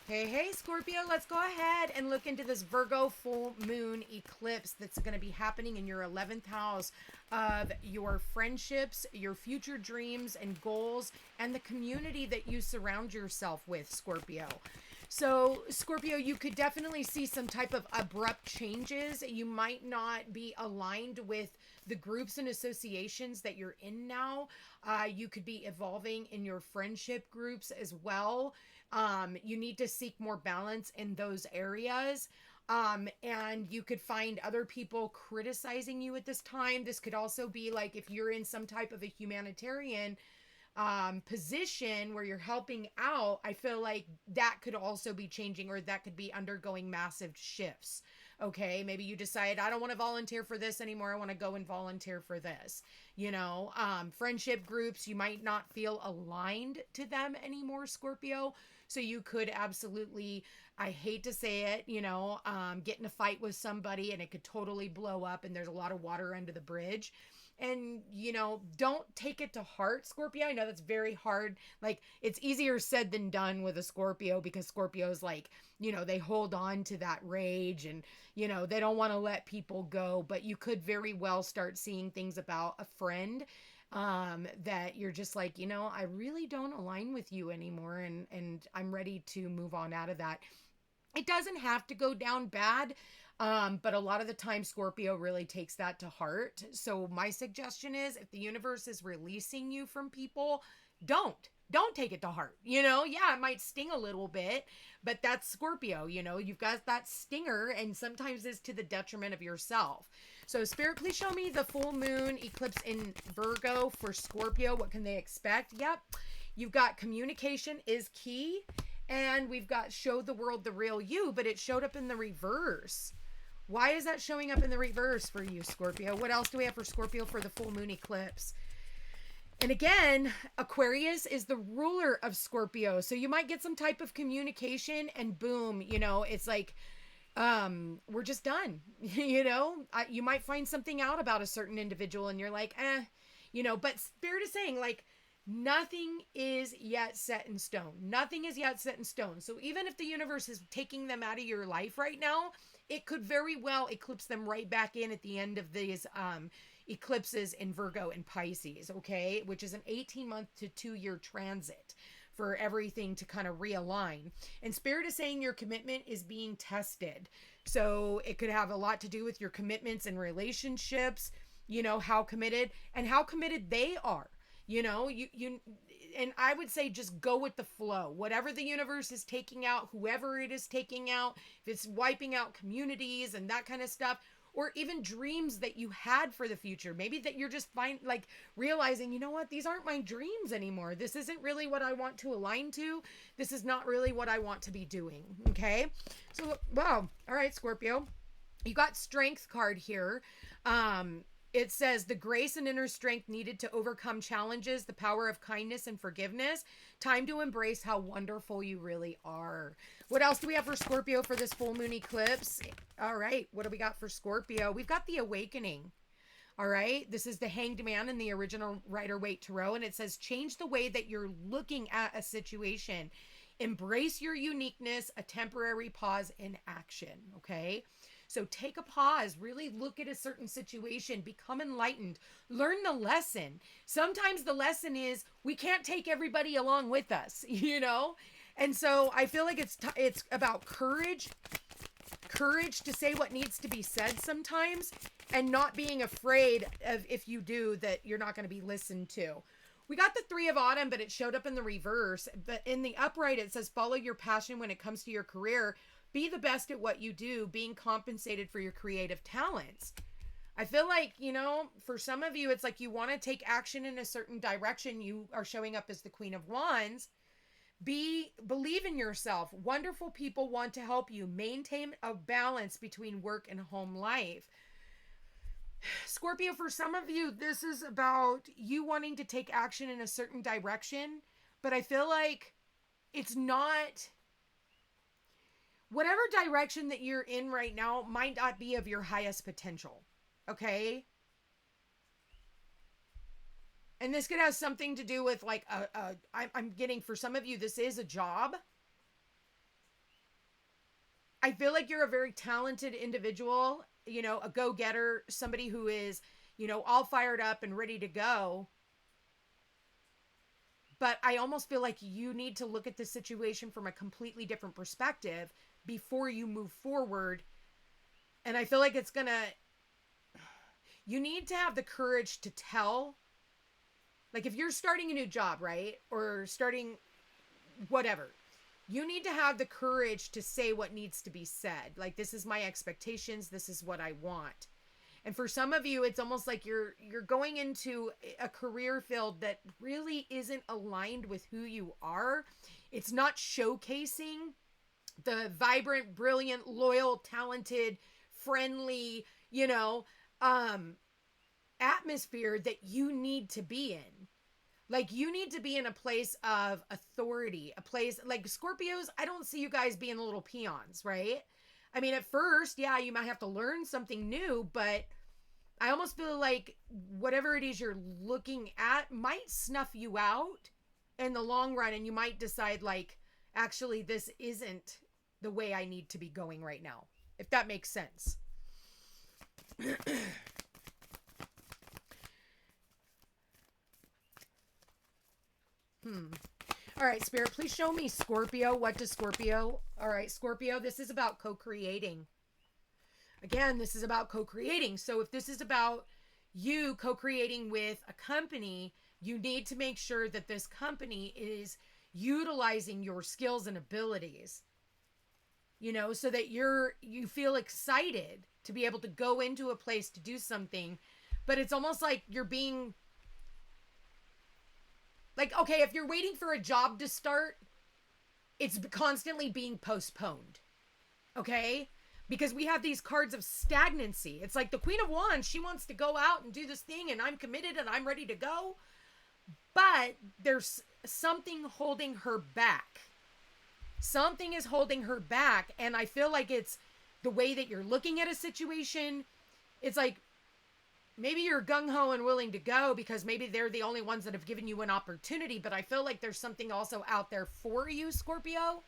Hey, Scorpio, let's go ahead and look into this Virgo full moon eclipse that's going to be happening in your 11th house of your friendships, your future dreams and goals, and the community that you surround yourself with, Scorpio. So, Scorpio, you could definitely see some type of abrupt changes. You might not be aligned with the groups and associations that you're in now. You could be evolving in your friendship groups as well. You need to seek more balance in those areas. And you could find other people criticizing you at this time. This could also be like if you're in some type of a humanitarian position where you're helping out, I feel like that could also be changing, or that could be undergoing massive shifts. Okay, maybe you decide, I don't want to volunteer for this anymore, I want to go and volunteer for this. Friendship groups, you might not feel aligned to them anymore, Scorpio. So you could absolutely, I hate to say it, get in a fight with somebody and it could totally blow up and there's a lot of water under the bridge. And don't take it to heart, Scorpio. I know that's very hard. Like, it's easier said than done with a Scorpio, because Scorpios, like, they hold on to that rage, and they don't want to let people go. But you could very well start seeing things about a friend that you're just like, I really don't align with you anymore, and I'm ready to move on out of that. It doesn't have to go down bad, but a lot of the time Scorpio really takes that to heart. So my suggestion is, if the universe is releasing you from people, don't take it to heart. Yeah, it might sting a little bit, but that's Scorpio. You've got that stinger, and sometimes it's to the detriment of yourself. So Spirit, please show me the full moon eclipse in Virgo for Scorpio. What can they expect? Yep, you've got communication is key. And we've got show the world the real you, but it showed up in the reverse. Why is that showing up in the reverse for you, Scorpio? What else do we have for Scorpio for the full moon eclipse? And again, Aquarius is the ruler of Scorpio. So you might get some type of communication and boom, it's like, we're just done. You might find something out about a certain individual and you're like, but Spirit is saying, like, nothing is yet set in stone. Nothing is yet set in stone. So even if the universe is taking them out of your life right now, it could very well eclipse them right back in at the end of these eclipses in Virgo and Pisces, okay? Which is an 18-month to 2-year transit for everything to kind of realign. And Spirit is saying your commitment is being tested. So it could have a lot to do with your commitments and relationships, how committed they are. You and I would say just go with the flow. Whatever the universe is taking out, whoever it is taking out, if it's wiping out communities and that kind of stuff, or even dreams that you had for the future. Maybe that you're just realizing, these aren't my dreams anymore. This isn't really what I want to align to. This is not really what I want to be doing. Okay. So, wow. All right, Scorpio. You got Strength card here. It says the grace and inner strength needed to overcome challenges, the power of kindness and forgiveness. Time to embrace how wonderful you really are. What else do we have for Scorpio for this full moon eclipse? All right. What do we got for Scorpio? We've got the awakening. All right. This is the Hanged Man in the original Rider-Waite Tarot. And it says, change the way that you're looking at a situation. Embrace your uniqueness, a temporary pause in action. Okay. So take a pause, really look at a certain situation, become enlightened, learn the lesson. Sometimes the lesson is we can't take everybody along with us, And so I feel like it's about courage to say what needs to be said sometimes, and not being afraid of, if you do, that you're not going to be listened to. We got the 3 of Autumn, but it showed up in the reverse. But in the upright, it says, follow your passion when it comes to your career. Be the best at what you do, being compensated for your creative talents. I feel like, for some of you, it's like you want to take action in a certain direction. You are showing up as the Queen of Wands. Believe in yourself. Wonderful people want to help you. Maintain a balance between work and home life. Scorpio, for some of you, this is about you wanting to take action in a certain direction, but I feel like it's not. Whatever direction that you're in right now might not be of your highest potential. Okay? And this could have something to do with I'm getting, for some of you, this is a job. I feel like you're a very talented individual, you know, a go-getter, somebody who is, you know, all fired up and ready to go. But I almost feel like you need to look at the situation from a completely different perspective before you move forward. And I feel like it's going to, you need to have the courage to tell. Like if you're starting a new job, right? Or starting whatever, you need to have the courage to say what needs to be said. Like, this is my expectations. This is what I want. And for some of you, it's almost like you're going into a career field that really isn't aligned with who you are. It's not showcasing the vibrant, brilliant, loyal, talented, friendly, you know, atmosphere that you need to be in. Like, you need to be in a place of authority, a place like Scorpios. I don't see you guys being little peons, right? I mean, at first, yeah, you might have to learn something new, but I almost feel like whatever it is you're looking at might snuff you out in the long run. And you might decide, like, actually, this isn't the way I need to be going right now, if that makes sense. All right, Spirit, please show me Scorpio. What does Scorpio? All right, Scorpio, this is about co-creating. Again, this is about co-creating. So if this is about you co-creating with a company, you need to make sure that this company is utilizing your skills and abilities, you know, so that you feel excited to be able to go into a place to do something. But it's almost like you're being like, okay, if you're waiting for a job to start, it's constantly being postponed. Okay? Because we have these cards of stagnancy. It's like the Queen of Wands, she wants to go out and do this thing, and I'm committed and I'm ready to go. But there's something holding her back. Something is holding her back. And I feel like it's the way that you're looking at a situation. It's like, maybe you're gung-ho and willing to go because maybe they're the only ones that have given you an opportunity. But I feel like there's something also out there for you, Scorpio.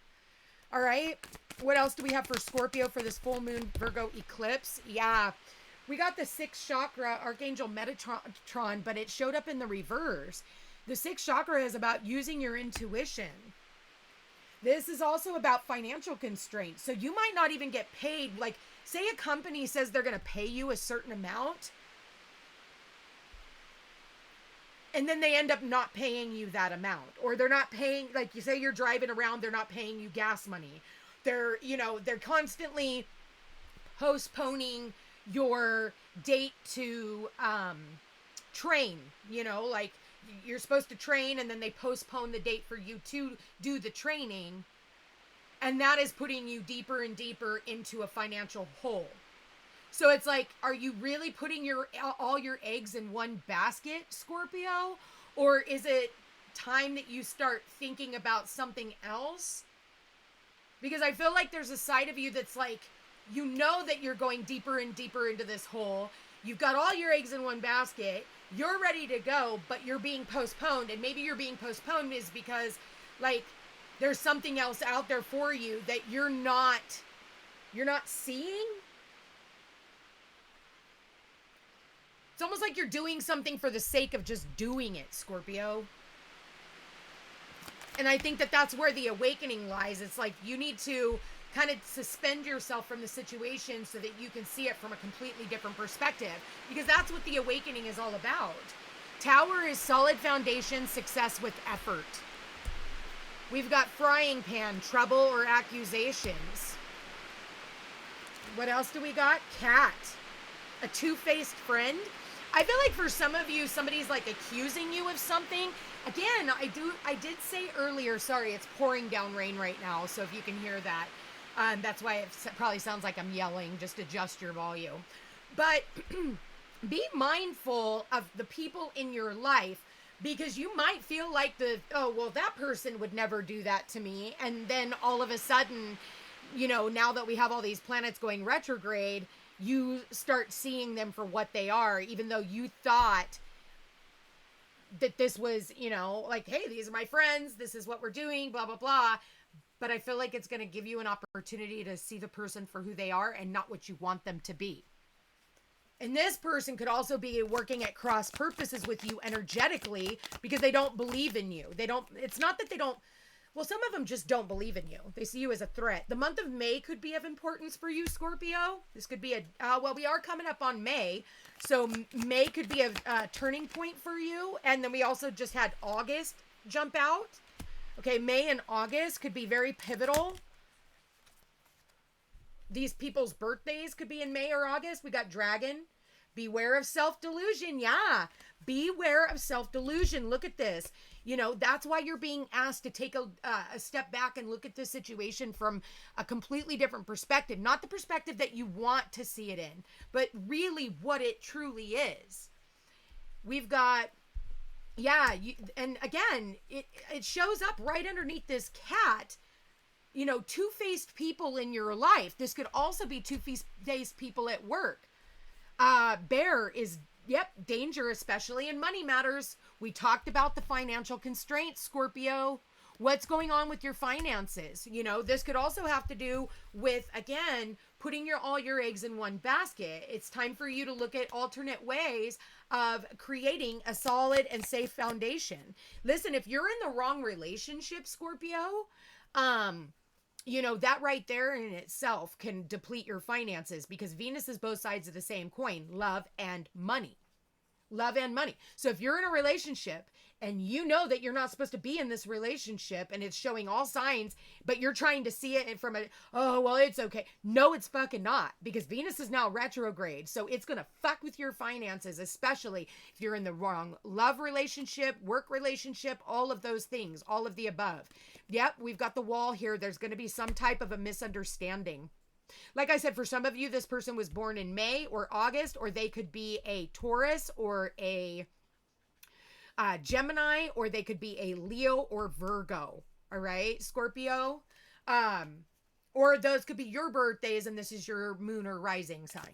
All right. What else do we have for Scorpio for this full moon Virgo eclipse? Yeah. We got the 6th chakra, Archangel Metatron, but it showed up in the reverse. The 6th chakra is about using your intuition. This is also about financial constraints. So you might not even get paid. Like, say a company says they're going to pay you a certain amount, and then they end up not paying you that amount. Or they're not paying, like you say you're driving around, they're not paying you gas money. They're constantly postponing your date to train, you know, like you're supposed to train and then they postpone the date for you to do the training. And that is putting you deeper and deeper into a financial hole. So it's like, are you really putting all your eggs in one basket, Scorpio? Or is it time that you start thinking about something else? Because I feel like there's a side of you that's like, you know that you're going deeper and deeper into this hole. You've got all your eggs in one basket. You're ready to go, but you're being postponed. And maybe you're being postponed is because, like, there's something else out there for you that you're not seeing. It's almost like you're doing something for the sake of just doing it, Scorpio. And I think that that's where the awakening lies. It's like you need to kind of suspend yourself from the situation so that you can see it from a completely different perspective. Because that's what the awakening is all about. Tower is solid foundation, success with effort. We've got frying pan, trouble or accusations. What else do we got? Cat, a two-faced friend. I feel like for some of you, somebody's like accusing you of something. Again, I did say earlier, sorry, it's pouring down rain right now. So if you can hear that, that's why it probably sounds like I'm yelling. Just adjust your volume. But be mindful of the people in your life, because you might feel like that person would never do that to me. And then all of a sudden, you know, now that we have all these planets going retrograde, you start seeing them for what they are, even though you thought that this was, you know, like, hey, these are my friends, this is what we're doing, blah, blah, blah. but I feel like it's going to give you an opportunity to see the person for who they are and not what you want them to be. And this person could also be working at cross purposes with you energetically because they don't believe in you. It's not that they don't, well, some of them just don't believe in you. They see you as a threat. The month of May could be of importance for you, Scorpio. This could be well, we are coming up on May. So May could be a turning point for you. And then we also just had August jump out. Okay, May and August could be very pivotal. These people's birthdays could be in May or August. We got Dragon. Beware of self-delusion. Yeah. Beware of self-delusion. Look at this. You know, that's why you're being asked to take a step back and look at this situation from a completely different perspective. Not the perspective that you want to see it in, but really what it truly is. We've got, yeah, and again, it shows up right underneath this cat. You know, two-faced people in your life. This could also be two-faced people at work. Bear is, danger, especially in money matters. We talked about the financial constraints, Scorpio. What's going on with your finances? You know, this could also have to do with, again, putting all your eggs in one basket. It's time for you to look at alternate ways of creating a solid and safe foundation. Listen, if you're in the wrong relationship, Scorpio, you know, that right there in itself can deplete your finances because Venus is both sides of the same coin, love and money. Love and money. So if you're in a relationship and you know that you're not supposed to be in this relationship and it's showing all signs, but you're trying to see it from oh, well, it's okay. No, it's fucking not, because Venus is now retrograde. So it's going to fuck with your finances, especially if you're in the wrong love relationship, work relationship, all of those things, all of the above. Yep, we've got the wall here. There's going to be some type of a misunderstanding. Like I said, for some of you, this person was born in May or August, or they could be a Taurus or a Gemini, or they could be a Leo or Virgo. All right, Scorpio. Or those could be your birthdays, and this is your moon or rising sign.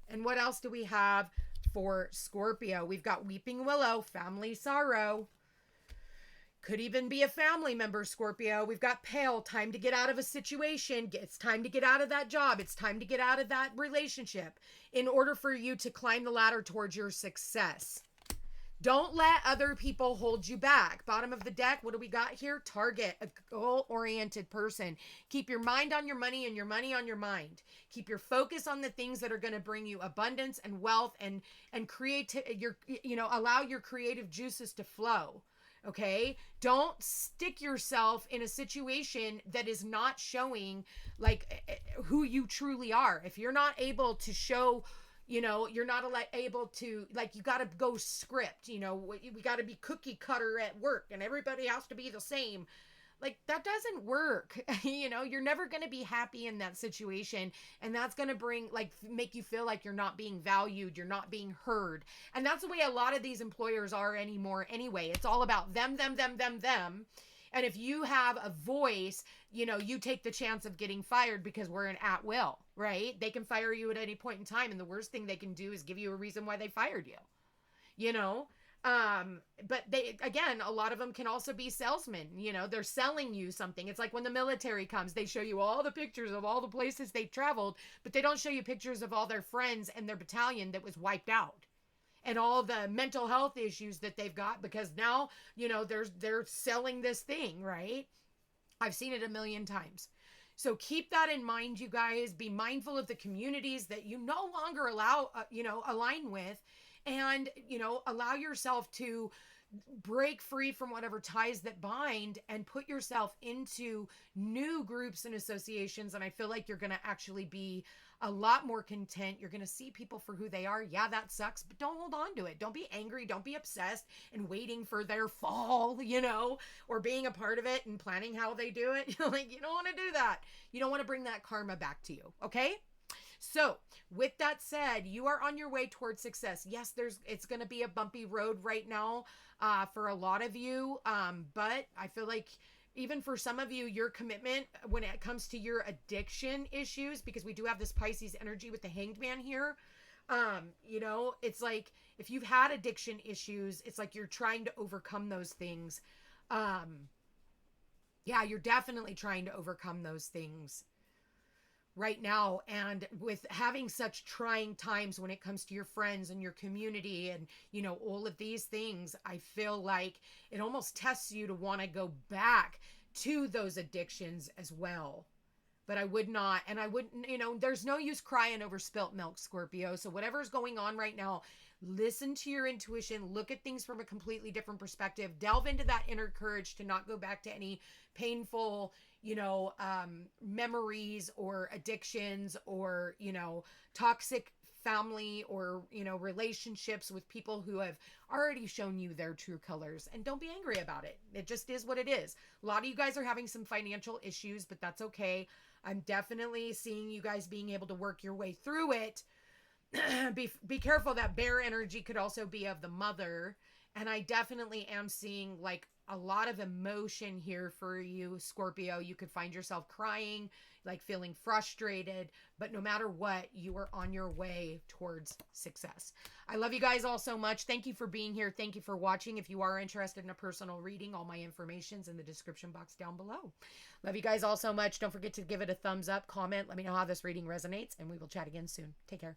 And what else do we have for Scorpio? We've got Weeping Willow, family sorrow. Could even be a family member, Scorpio. We've got Pale, time to get out of a situation. It's time to get out of that job. It's time to get out of that relationship in order for you to climb the ladder towards your success. Don't let other people hold you back. Bottom of the deck, what do we got here? Target, a goal-oriented person. Keep your mind on your money and your money on your mind. Keep your focus on the things that are going to bring you abundance and wealth and create allow your creative juices to flow. Okay, don't stick yourself in a situation that is not showing like who you truly are. If you're not able to show, you know, you're not able to, like, you got to go script, you know, we got to be cookie cutter at work and everybody has to be the same. Like, that doesn't work. You know, you're never going to be happy in that situation. And that's going to make you feel like you're not being valued. You're not being heard. And that's the way a lot of these employers are anymore anyway. It's all about them. And if you have a voice, you know, you take the chance of getting fired because we're an at will, right? They can fire you at any point in time. And the worst thing they can do is give you a reason why they fired you, you know? But they, again, a lot of them can also be salesmen. You know, they're selling you something. It's like when the military comes, they show you all the pictures of all the places they've traveled, but they don't show you pictures of all their friends and their battalion that was wiped out and all the mental health issues that they've got because now, you know, they're selling this thing, right? I've seen it a million times. So keep that in mind, you guys. Be mindful of the communities that you no longer align with. And, you know, allow yourself to break free from whatever ties that bind and put yourself into new groups and associations. And I feel like you're going to actually be a lot more content. You're going to see people for who they are. Yeah, that sucks, but don't hold on to it. Don't be angry. Don't be obsessed and waiting for their fall, you know, or being a part of it and planning how they do it. Like, you don't want to do that. You don't want to bring that karma back to you. Okay. So with that said, you are on your way towards success. Yes, it's going to be a bumpy road right now for a lot of you. But I feel like even for some of you, your commitment when it comes to your addiction issues, because we do have this Pisces energy with the Hanged Man here. You know, it's like if you've had addiction issues, it's like you're trying to overcome those things. Yeah, you're definitely trying to overcome those things right now, and with having such trying times when it comes to your friends and your community and all of these things, I feel like it almost tests you to want to go back to those addictions as well. But I would not, and I wouldn't, there's no use crying over spilt milk, Scorpio. So whatever's going on right now, listen to your intuition, look at things from a completely different perspective, delve into that inner courage to not go back to any painful, memories or addictions or, toxic family or, relationships with people who have already shown you their true colors. And don't be angry about it. It just is what it is. A lot of you guys are having some financial issues, but that's okay. I'm definitely seeing you guys being able to work your way through it. Be careful, that bear energy could also be of the mother. And I definitely am seeing like a lot of emotion here for you, Scorpio. You could find yourself crying, like feeling frustrated, but no matter what, you are on your way towards success. I love you guys all so much. Thank you for being here. Thank you for watching. If you are interested in a personal reading, all my information's in the description box down below. Love you guys all so much. Don't forget to give it a thumbs up, comment, let me know how this reading resonates, and we will chat again soon. Take care.